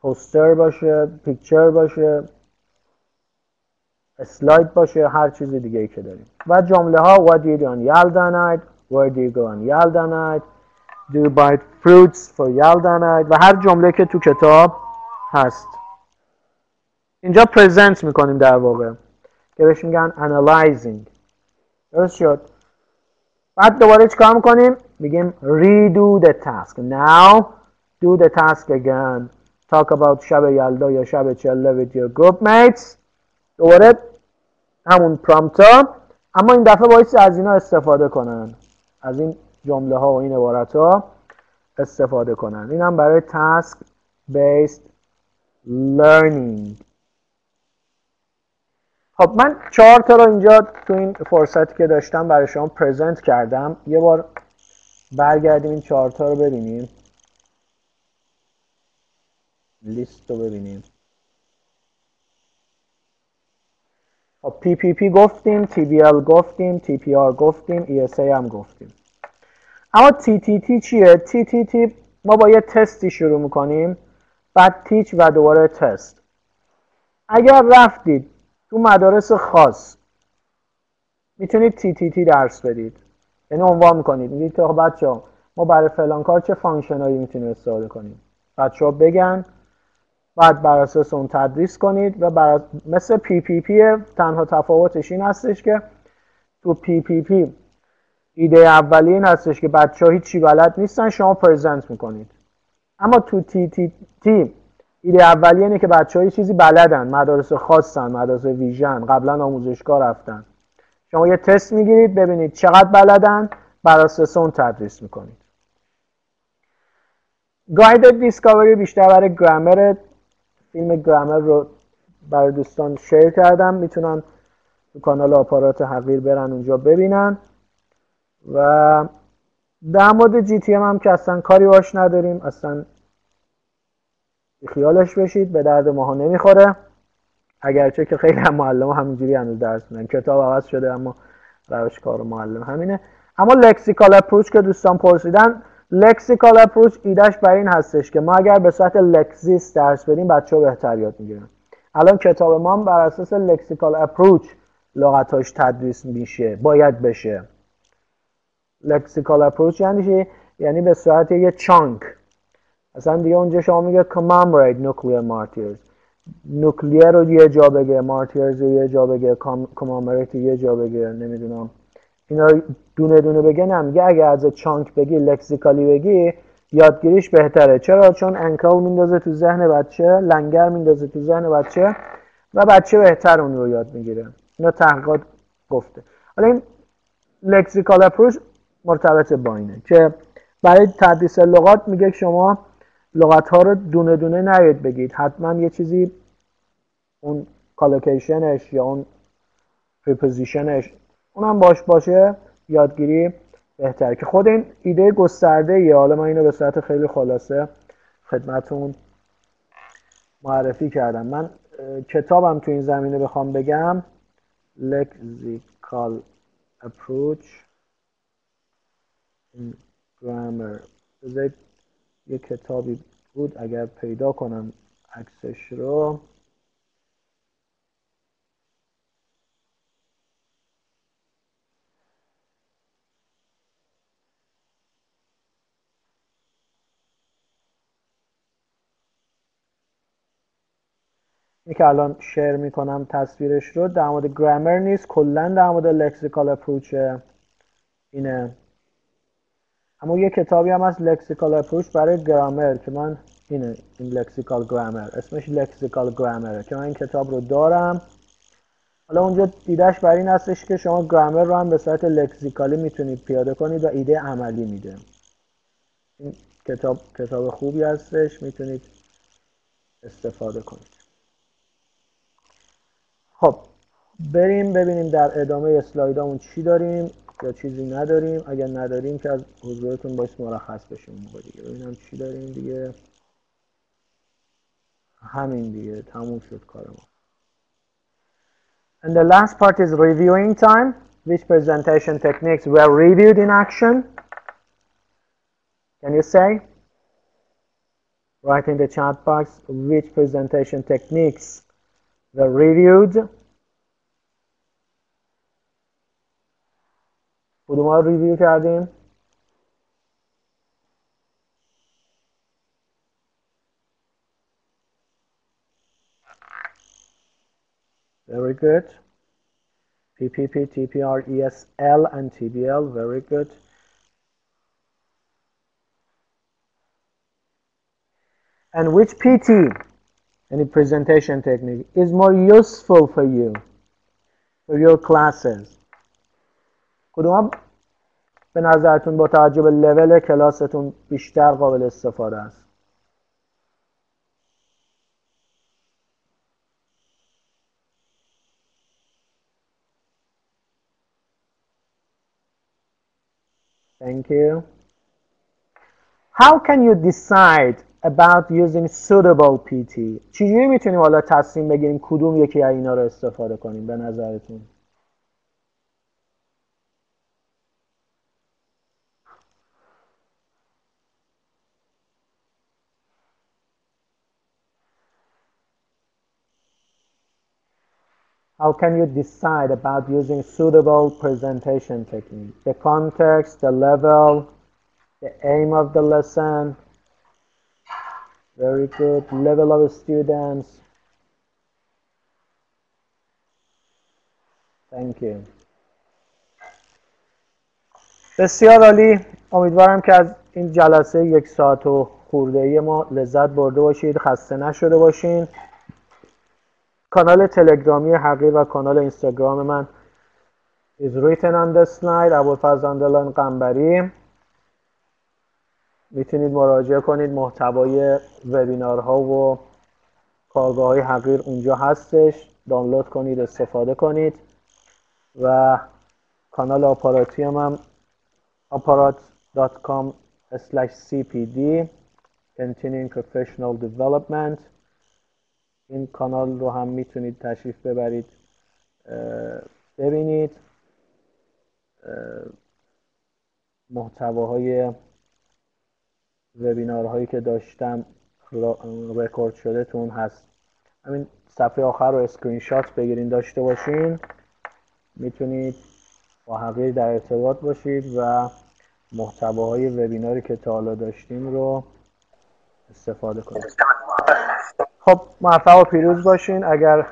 پوستر باشه، پیکچر باشه، اسلاید باشه، هر چیز دیگه ای که داریم. و جمله ها: what do you do on Yalda night, where do you go on Yalda night, do you buy fruits for Yalda night و هر جمله که تو کتاب هست. اینجا پرزنت میکنیم در واقع که بهش میگن analyzing. درست شد؟ بعد دوباره چیکار میکنیم؟ میگیم redo the task. Now do the task again. Talk about شب یلدا یا شب چله with your group mates. دوباره همون پرامپتا اما این دفعه باید از اینا استفاده کنن، از این جمله ها و این عبارت ها استفاده کنن. این هم برای task based learning. خب من 4 تا رو اینجا تو این فرصتی که داشتم برای شما پرزنت کردم. یه بار برگردیم این 4 تا رو ببینیم، لیست رو ببینیم. خب PPP گفتیم، TBL گفتیم، TPR گفتیم، ESA هم گفتیم. اما TTT چیه؟ TTT ما با یه تستی شروع میکنیم، بعد تیچ و دوباره تست. اگر رفتید تو مدارس خاص میتونید TTT درس بدید، یعنی عنوان میکنید، میگید که بچه‌ها ما برای فلان کار چه فانکشنایی میتونیم استفاده کنیم، بچه‌ها بگن، بعد بر اساس اون تدریس کنید. و مثل PPP تنها تفاوتش این هستش که تو PPP ایده اولیه این هستش که بچه‌ها هیچی بلد نیستن، شما پرزنت میکنید. اما تو TTT ایده اولیه اینه که بچه‌ها یه چیزی بلدن، مدارس خاصن، مدارس ویژن، قبلا آموزشگاه رفتن. شما یه تست میگیرید ببینید چقدر بلدن، بر اساس اون تدریس میکنید. گایدد دیسکاوری بیشتر برای گرامر. فیلم گرامر رو برای دوستان شیر کردم، میتونن تو کانال آپارات حقیر برن اونجا ببینن. و در مورد GTM هم که اصلا کاری باش نداریم، اصلا خیالش بشید، به درد ماها نمیخوره. اگرچه که خیلی هم معلم همینجوری هنوز درس میدن، کتاب عوض شده اما روش کار معلم همینه. اما لکسیکال اپروچ که دوستان پرسیدن، لکسیکال اپروچ ایدهش بر این هستش که ما اگر به صورت لکزیس درس بدیم بچه‌ها بهتر یاد میگیرن. الان کتاب ما هم بر اساس لکسیکال اپروچ لغتاش تدریس میشه، باید بشه. لکسیکال اپروچ یعنی چی؟ یعنی به صورت یه چانک. اصلا دیگه اونجا شما میگه commemorate nuclear martyrs، نوکلیر رو یه جا بگه، مارتیرز رو یه جا بگه، commemorate یه جا بگه، نمیدونم اینا رو دونه دونه بگه. نمیگه اگه از چانک بگی، لکسیکالی بگی، یادگیریش بهتره. چرا؟ چون انکل میندازه تو ذهن بچه، لنگر میندازه تو ذهن بچه و بچه بهتر اون رو یاد میگیره. اینا تحقیقات گفته. حالا این لکسیکال اپروچ مرتبط با اینه که برای تدریس لغات میگه شما لغت ها رو دونه دونه نیاید بگید، حتما یه چیزی اون کالوکیشنش یا اون پریپوزیشنش اونم باشه، یادگیری بهتر. که خود این ایده گسترده یه، حالا من اینو به صورت خیلی خلاصه خدمتون معرفی کردم. من کتابم تو این زمینه بخوام بگم، Lexical Approach in Grammar، بذارید یه کتابی بود اگر پیدا کنم عکسش رو. این که الان شیر میکنم تصویرش رو، در مورد گرامر نیست، کلا در مورد لکسیکال اپروچ اینه. اما یه کتابی هم هست لکسیکال اپروچ برای گرامر که من اینه، این لکسیکال گرامر، اسمش لکسیکال گرامره که من این کتاب رو دارم. حالا اونجا دیدش برای این هستش که شما گرامر رو هم به صورت لکسیکالی میتونید پیاده کنید و ایده عملی میده. این کتاب خوبی هستش، میتونید استفاده کنید. خب بریم ببینیم در ادامه اسلایدامون چی داریم یا چیزی نداریم. اگر نداریم که از حضورتون باعث مرخص بشیم موقع دیگه. ببینم چی داریم دیگه. همین دیگه، تموم شد کار ما. And the last part is reviewing time. Which presentation techniques were reviewed in action? Can you say? Write in the chat box which presentation techniques were reviewed. کدوم ها رو ریویو کردیم؟ Very good. PPP, TPR, ESL, and TBL. Very good. And which PT, any presentation technique, is more useful for you, for your classes? کدوم به نظرتون با توجه به لول کلاستون بیشتر قابل استفاده است؟ Thank you. How can you decide about using suitable PT? چجوری میتونیم حالا تصمیم بگیریم کدوم یکی از اینا رو استفاده کنیم به نظرتون؟ How can you decide about using suitable presentation technique? The context, the level, the aim of the lesson. Very good. Level of students. Thank you. بسیار عالی. امیدوارم که از این جلسه 1 ساعت و خورده‌ای ما لذت برده باشید، خسته نشده باشین. کانال تلگرامی حقیر و کانال اینستاگرام من is written on the slide. ابوالفضل قنبری. میتونید مراجعه کنید، محتوای وبینارها و کارگاه‌های حقیر اونجا هستش، دانلود کنید، استفاده کنید. و کانال آپاراتی هم aparat.com/cpd Continuing Professional Development. این کانال رو هم میتونید تشریف ببرید ببینید. محتواهای وبینارهایی که داشتم رکورد شده تون هست. همین صفحه آخر رو اسکرین شات بگیرین داشته باشین، میتونید با حقیر در ارتباط باشید و محتواهای وبیناری که تا حالا داشتیم رو استفاده کنید. خب موفق و پیروز باشین. اگر